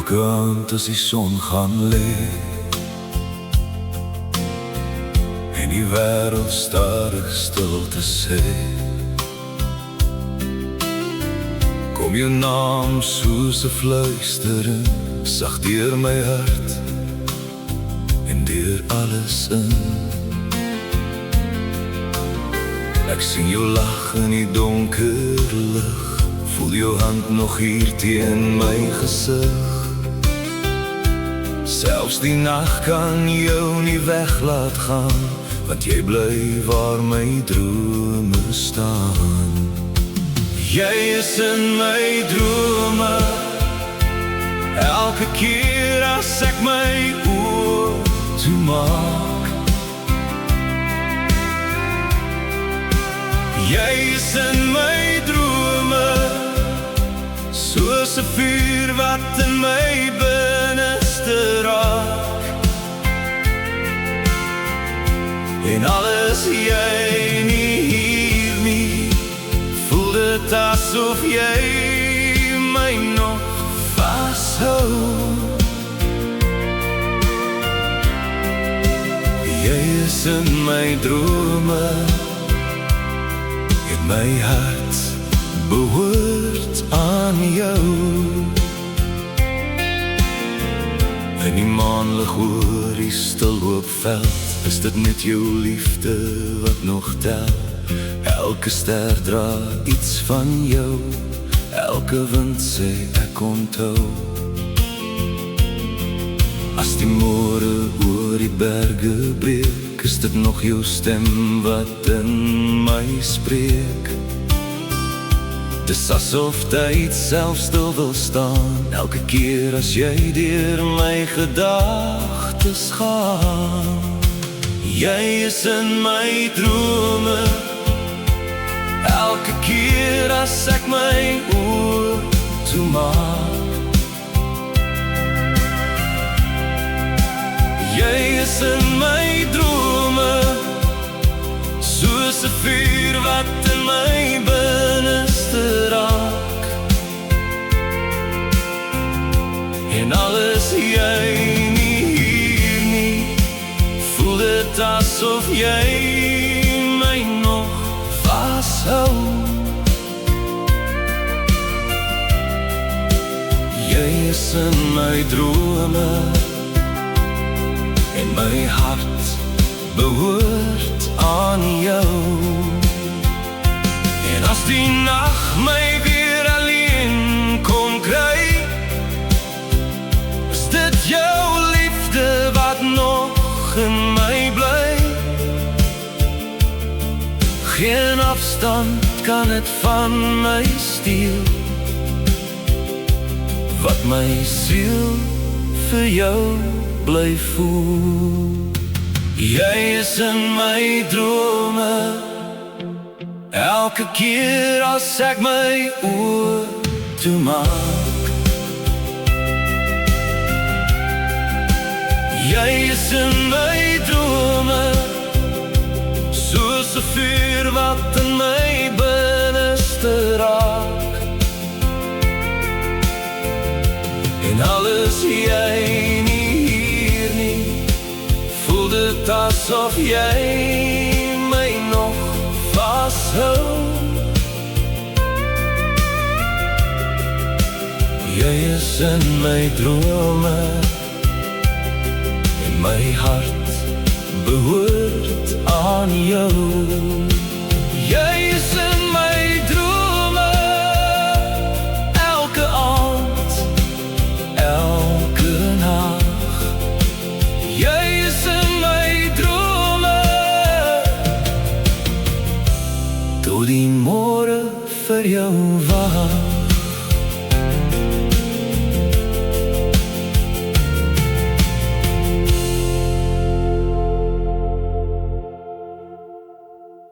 Elke aand as die son gaan lê en die wêreld stadig stil te sê, kom jou naam soos 'n fluistering sag deur my hart en deur alles in. Ek sien jou lag in die donker lig, voel jou hand nog hier teen my gesig. Selfs die nag kan jou nie weglaat gaan, want jy bly waar my drome staan. Jy is in my drome, elke keer as ek my oë toemaak. Jy is in my drome, soos 'n vuur wat in my binneste raak. En alles jy nie hier nie, voel dit asof jy my nog vashou. Jy is in my drome, en my hart behoort aan jou. In die maanlig oor die stil oop veld, is dit net jou liefde wat nog tel. Elke ster dra iets van jou, elke wind sê ek onthou. As die môre oor die berge breek, is dit nog jou stem wat in my spreek. Dis asof tyd self stil wil staan, elke keer as jy deur my gedagtes gaan. Jy is in my drome, elke keer as ek my oë toemaak. Jy is in my drome, soos 'n vuur wat in my binneste raak. En alles jy nie hier nie, voel dit asof jy my nog vashou. Jy is in my drome, en my hart behoort aan jou. En as die nag my weer alleen kom kry, is dit jou liefde wat nog in my bly. Geen afstand kan het van my steel, wat my siel vir jou bly voel. Jy is in my drome, elke keer as ek my oë toemaak. Jy is in my drome, soos 'n vuur wat in my binneste raak. En alles jy nie hier nie, voel dit asof jy my nog vashou. Jy is in my drome, en my hart behoort aan jou. Jy is in my drome, elke aand, elke nag. Jy is in my drome, tot die môre vir jou wag.